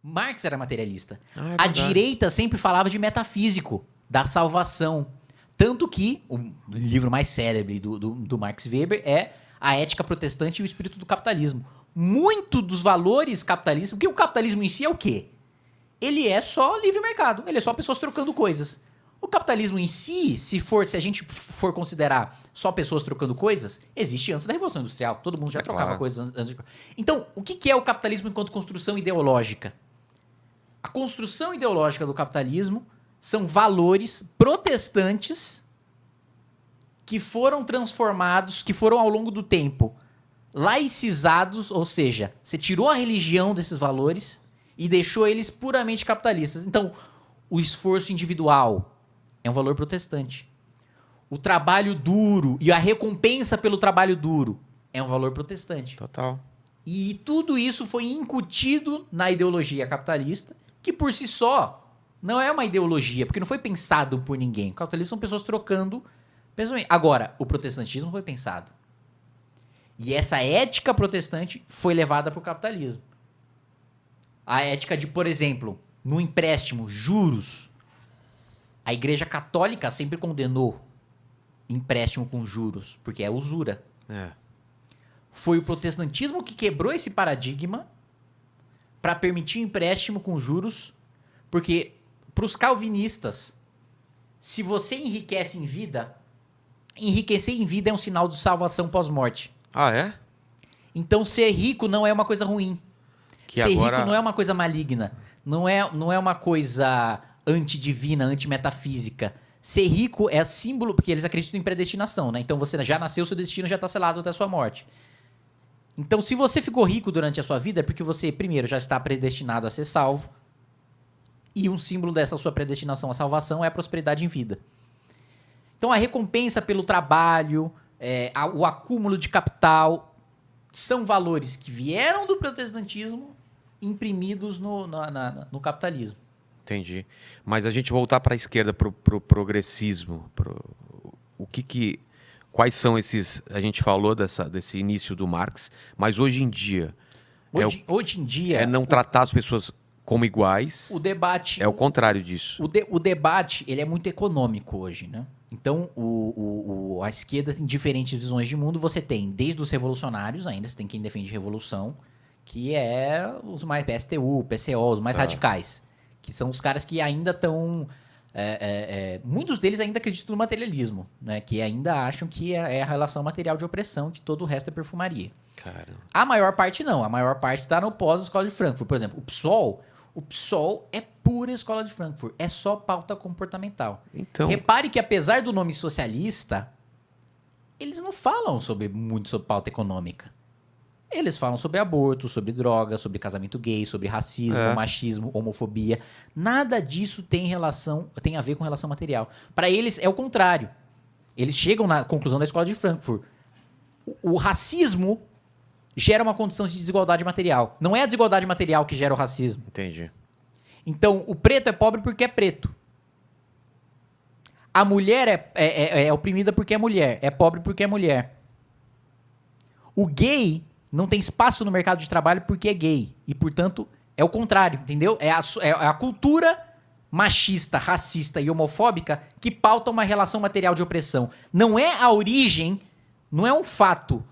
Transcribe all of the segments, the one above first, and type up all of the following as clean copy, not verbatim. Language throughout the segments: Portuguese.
Marx era materialista. É A verdade. direita sempre falava de metafísico, da salvação. Tanto que o livro mais célebre do Max Weber é A Ética Protestante e o Espírito do Capitalismo. Muito dos valores capitalistas... Porque o capitalismo em si é o quê? Ele é só livre mercado. Ele é só pessoas trocando coisas. O capitalismo em si, se a gente for considerar só pessoas trocando coisas, existe antes da Revolução Industrial. Todo mundo já trocava claro. coisas antes de... Então, o que é o capitalismo enquanto construção ideológica? A construção ideológica do capitalismo são valores protestantes que foram transformados, que foram ao longo do tempo laicizados, ou seja, você tirou a religião desses valores e deixou eles puramente capitalistas. Então, o esforço individual é um valor protestante. O trabalho duro e a recompensa pelo trabalho duro é um valor protestante. Total. E tudo isso foi incutido na ideologia capitalista, que por si só não é uma ideologia, porque não foi pensado por ninguém. O capitalismo são pessoas trocando pensamento. Agora, o protestantismo foi pensado. E essa ética protestante foi levada para o capitalismo. A ética de, por exemplo, no empréstimo, juros. A Igreja Católica sempre condenou empréstimo com juros, porque é usura. É. Foi o protestantismo que quebrou esse paradigma para permitir o empréstimo com juros, porque para os calvinistas, se você enriquece em vida, enriquecer em vida é um sinal de salvação pós-morte. Ah, é? Então ser rico não é uma coisa ruim. Que Ser agora- rico não é uma coisa maligna. Não é uma coisa antidivina, antimetafísica. Ser rico é símbolo, porque eles acreditam em predestinação, né? Então você já nasceu, seu destino já está selado até a sua morte. Então, se você ficou rico durante a sua vida, é porque você, primeiro, já está predestinado a ser salvo. E um símbolo dessa sua predestinação à salvação é a prosperidade em vida. Então, a recompensa pelo trabalho, o acúmulo de capital, são valores que vieram do protestantismo imprimidos no capitalismo. Entendi. Mas a gente voltar para a esquerda, pro progressismo, quais são esses... A gente falou desse início do Marx, mas hoje em dia Hoje em dia, é não tratar as pessoas como iguais. o debate... É o contrário disso. O debate, ele é muito econômico hoje, né? Então, a esquerda tem diferentes visões de mundo. Você tem, desde os revolucionários ainda, você tem quem defende revolução, que é os mais PSTU, PCO, os mais radicais. Que são os caras que ainda estão... muitos deles ainda acreditam no materialismo, né? Que ainda acham que é a relação material de opressão, que todo o resto é perfumaria. Cara, A maior parte não. A maior parte está no pós-escola de Frankfurt. Por exemplo, o PSOL é pura escola de Frankfurt. É só pauta comportamental. então... Repare que apesar do nome socialista, eles não falam muito sobre pauta econômica. Eles falam sobre aborto, sobre droga, sobre casamento gay, sobre racismo, machismo, homofobia. Nada disso tem a ver com relação material. Para eles é o contrário. Eles chegam na conclusão da escola de Frankfurt. O racismo gera uma condição de desigualdade material. Não é a desigualdade material que gera o racismo. Entendi. Então, o preto é pobre porque é preto. A mulher é oprimida porque é mulher. É pobre porque é mulher. O gay não tem espaço no mercado de trabalho porque é gay. E, portanto, é o contrário, entendeu? É a cultura machista, racista e homofóbica que pauta uma relação material de opressão. Não é a origem, não é um fato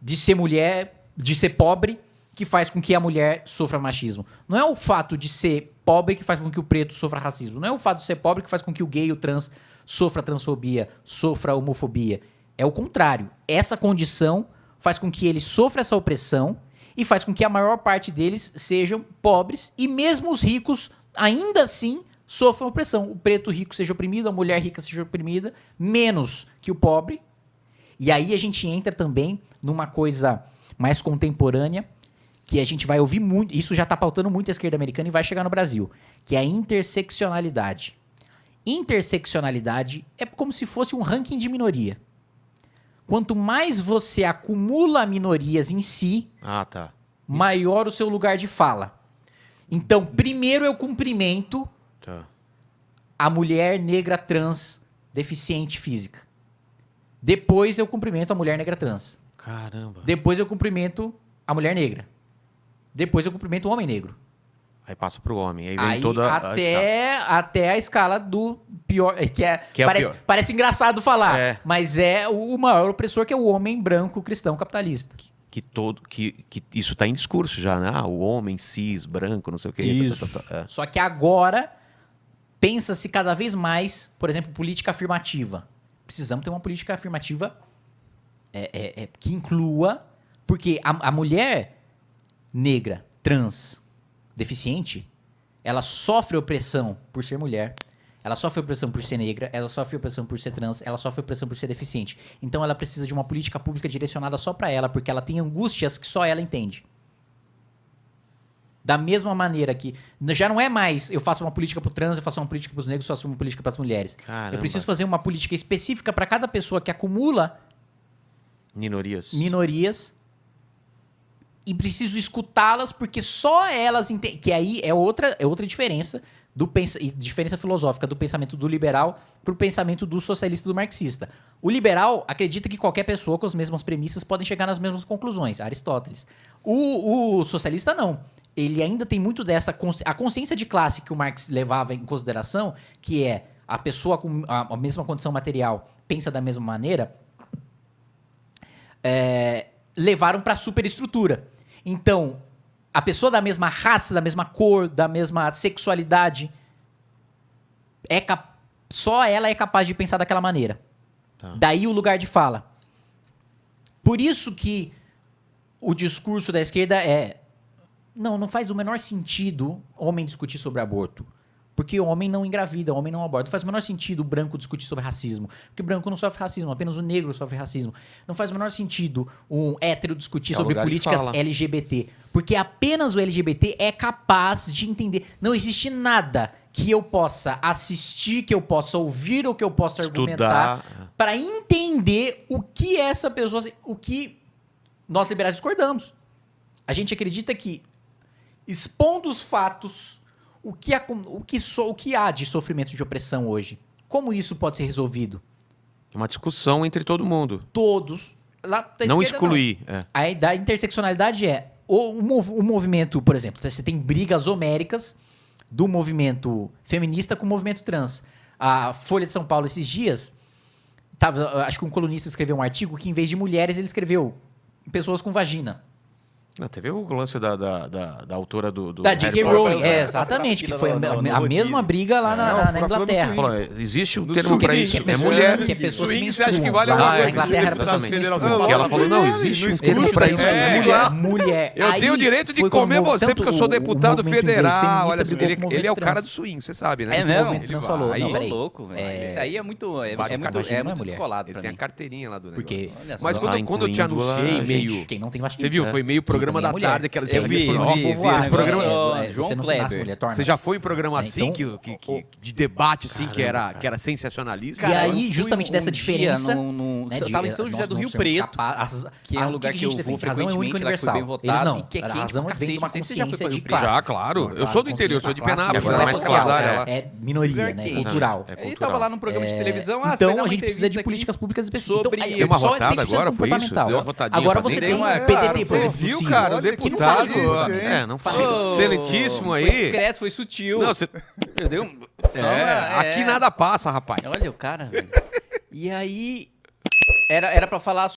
de ser mulher, de ser pobre, que faz com que a mulher sofra machismo. Não é o fato de ser pobre que faz com que o preto sofra racismo. Não é o fato de ser pobre que faz com que o gay e o trans sofra transfobia, sofra homofobia. É o contrário. Essa condição faz com que ele sofra essa opressão e faz com que a maior parte deles sejam pobres e mesmo os ricos, ainda assim, sofram opressão. O preto rico seja oprimido, a mulher rica seja oprimida, menos que o pobre. E aí a gente entra também numa coisa mais contemporânea, que a gente vai ouvir muito, isso já está pautando muito a esquerda americana e vai chegar no Brasil, que é a interseccionalidade. Interseccionalidade é como se fosse um ranking de minoria. Quanto mais você acumula minorias em si, maior o seu lugar de fala. Então, primeiro eu cumprimento a mulher negra trans deficiente física. Depois eu cumprimento a mulher negra trans. Caramba. Depois eu cumprimento a mulher negra. Depois eu cumprimento o homem negro. Aí passa pro homem. Aí vem Aí toda a escala. até a escala do pior. Que é o parece, pior. parece engraçado falar, É. mas é o maior opressor, que é o homem branco cristão capitalista. Que isso tá em discurso já, né? O homem cis, branco, não sei o quê. Isso. É. Só que agora pensa-se cada vez mais, por exemplo, política afirmativa. Precisamos ter uma política afirmativa que inclua, porque a mulher negra, trans, deficiente, ela sofre opressão por ser mulher, ela sofre opressão por ser negra, ela sofre opressão por ser trans, ela sofre opressão por ser deficiente. Então ela precisa de uma política pública direcionada só pra ela, porque ela tem angústias que só ela entende. Da mesma maneira que já não é mais eu faço uma política pro trans, eu faço uma política pros negros, eu faço uma política pras mulheres. Caramba. Eu preciso fazer uma política específica pra cada pessoa que acumula minorias e preciso escutá-las, porque só elas entendem. Que aí é outra diferença diferença filosófica do pensamento do liberal pro pensamento do socialista e do marxista. O liberal acredita que qualquer pessoa com as mesmas premissas podem chegar nas mesmas conclusões, Aristóteles. O socialista não. Ele ainda tem muito dessa a consciência de classe que o Marx levava em consideração, que é a pessoa com a mesma condição material pensa da mesma maneira, levaram para a superestrutura. Então, a pessoa da mesma raça, da mesma cor, da mesma sexualidade, só ela é capaz de pensar daquela maneira. Tá. Daí o lugar de fala. Por isso que o discurso da esquerda não faz o menor sentido homem discutir sobre aborto. Porque o homem não engravida, o homem não aborta. Não faz o menor sentido o branco discutir sobre racismo. Porque o branco não sofre racismo, apenas o negro sofre racismo. Não faz o menor sentido um hétero discutir sobre lugar de políticas fala. LGBT. Porque apenas o LGBT é capaz de entender. Não existe nada que eu possa assistir, que eu possa ouvir ou que eu possa argumentar para entender o que essa pessoa... O que nós liberais discordamos. A gente acredita que expondo os fatos... O que há de sofrimento de opressão hoje? Como isso pode ser resolvido? Uma discussão entre todo mundo. Todos. Lá da Não esquerda, excluir. A da interseccionalidade o movimento, por exemplo, você tem brigas homéricas do movimento feminista com o movimento trans. A Folha de São Paulo, esses dias, acho que um colunista escreveu um artigo que, em vez de mulheres, ele escreveu pessoas com vagina. Teve o lance da autora do Da Harry J.K. Potter. Rowling, exatamente, que foi a mesma briga lá na Inglaterra. Falou, existe um Do termo pra swing, isso. que é É pessoa- mulher. que é pessoas que Swing, menstruam. você acha que vale Lá alguma na coisa? Inglaterra era pessoas que Exatamente. menstruam. Que ela falou, não, existe um termo pra isso. Mulher. Eu tenho o direito de comer você porque eu sou deputado federal. Olha, ele é o cara do swing, você sabe, né? É mesmo? O movimento trans falou, Aí, não, Tô peraí. louco, velho. Isso aí é muito Bate muito carteirinha, não é mulher. descolado Ele pra tem a mim. carteirinha lá do negócio. Porque Olha Mas só. quando eu te incluindo anunciei, a meio... quem não tem vagina. Você viu? Foi meio programa Quem da tem mulher. tarde, aquelas... Eu vi, Ó, vi. povoado, Esse programa- João você não se nasce Kleber. mulher, torna-se. Você já foi em programa assim, Então, de debate, assim, que era sensacionalista? E aí, eu fui justamente um dessa dia diferença, né, eu tava em São José do Rio nós não somos Preto, capazes- que é um o lugar que eu a gente vou defende? Razão é única frequentemente, lá que foi universal. bem votado, Eles não. e que é A quente razão pra vem de uma cacete. Não sei se você já foi consciência pra de Rio Preto. classe. Já, claro. Eu sou do interior, sou de Classe, Penápolis, agora era é mais social, Calazar, lá. é minoria, Lugar né? quente. Cultural. É Ele cultural. tava lá num programa de televisão, você vai dar Então uma a gente precisa de entrevista políticas públicas específicas. sobre- Então, aí, Tem uma só votada 100% agora, foi isso? comportamental. Deu uma votadinha Agora pra você dentro? tem Deu o uma- PDT, por Você exemplo. viu, Ciro, cara? O que não deputado... fala disso. Não fala. Ô, Excelentíssimo Foi aí. discreto, foi sutil. Não, você... Eu dei um... só uma- aqui nada passa, rapaz. Olha o cara, velho. E aí... Era pra falar